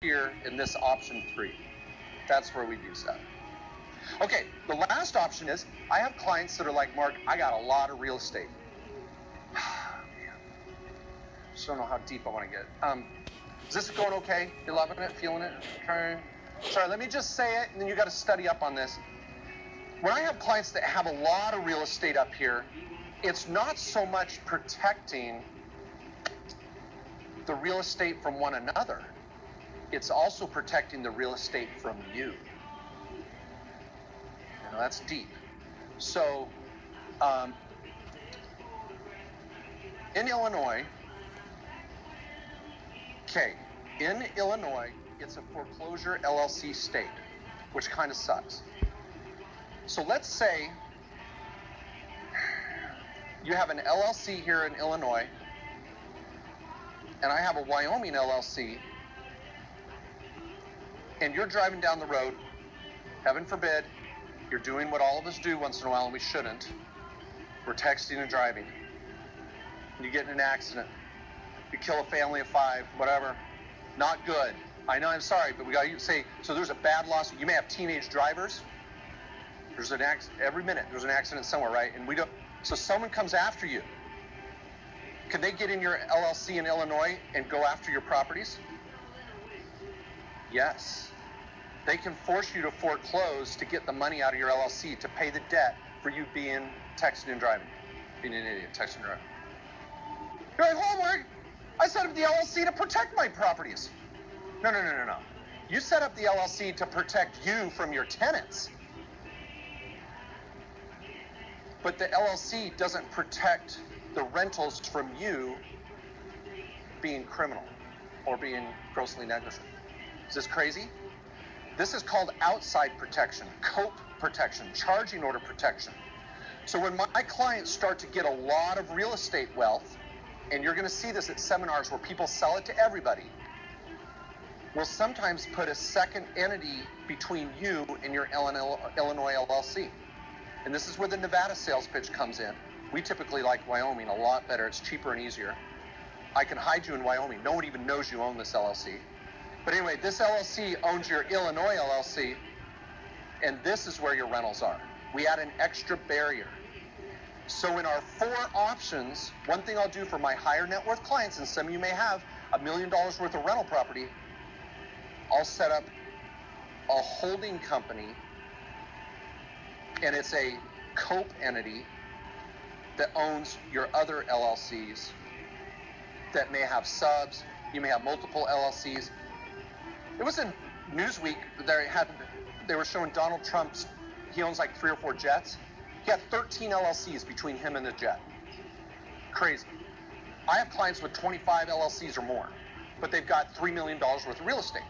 here in this option 3. That's where we do stuff. Okay, the last option is, I have clients that are like, Mark, I got a lot of real estate. Man, just don't know how deep I want to get. Is this going okay? You loving it? Feeling it? Okay. Sorry, let me just say it, and then you got to study up on this. When I have clients that have a lot of real estate up here, it's not so much protecting the real estate from one another. It's also protecting the real estate from you. You know, that's deep. So, in Illinois, it's a foreclosure LLC state, which kind of sucks. So let's say you have an LLC here in Illinois, and I have a Wyoming LLC, and you're driving down the road, heaven forbid, you're doing what all of us do once in a while and we shouldn't. We're texting and driving. And you get in an accident. You kill a family of 5, whatever. Not good. I know, I'm sorry, but we got to say, so there's a bad loss. You may have teenage drivers. There's an accident every minute. There's an accident somewhere, right? And we don't. So someone comes after you. Can they get in your LLC in Illinois and go after your properties? Yes. They can force you to foreclose to get the money out of your LLC to pay the debt for you being texting and driving. Being an idiot, texting and driving. You're like, hold on, I set up the LLC to protect my properties. No. You set up the LLC to protect you from your tenants. But the LLC doesn't protect the rentals from you being criminal or being grossly negligent. Is this crazy? This is called outside protection, COPE protection, charging order protection. So when my clients start to get a lot of real estate wealth, and you're going to see this at seminars where people sell it to everybody, we'll sometimes put a second entity between you and your Illinois LLC. And this is where the Nevada sales pitch comes in. We typically like Wyoming a lot better. It's cheaper and easier. I can hide you in Wyoming. No one even knows you own this LLC. But anyway, this LLC owns your Illinois LLC, and this is where your rentals are. We add an extra barrier. So in our 4 options, one thing I'll do for my higher net worth clients, and some of you may have $1 million worth of rental property, I'll set up a holding company, and it's a COPE entity that owns your other LLCs that may have subs. You may have multiple LLCs. It was in Newsweek, they were showing Donald Trump's, he owns like 3 or 4 jets. He had 13 LLCs between him and the jet. Crazy. I have clients with 25 LLCs or more, but they've got $3 million worth of real estate.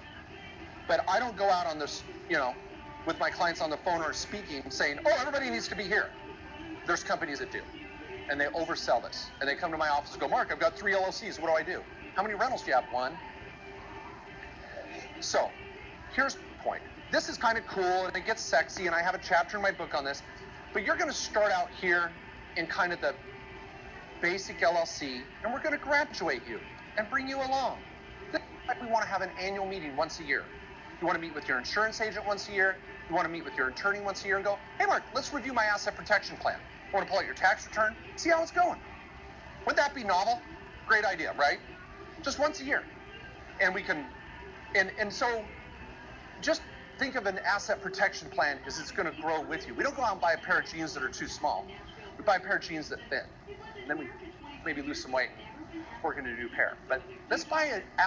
But I don't go out on this, with my clients on the phone or speaking saying, oh, everybody needs to be here. There's companies that do. And they oversell this. And they come to my office and go, Mark, I've got 3 LLCs. What do I do? How many rentals do you have? 1. So, here's the point. This is kind of cool, and it gets sexy, and I have a chapter in my book on this. But you're going to start out here in kind of the basic LLC, and we're going to graduate you and bring you along. We want to have an annual meeting once a year. You want to meet with your insurance agent once a year. You want to meet with your attorney once a year and go, hey, Mark, let's review my asset protection plan. I want to pull out your tax return, see how it's going. Wouldn't that be novel? Great idea, right? Just once a year. And we can, and so just think of an asset protection plan as it's going to grow with you. We don't go out and buy a pair of jeans that are too small. We buy a pair of jeans that fit. And then we maybe lose some weight, work into a new pair. But let's buy an asset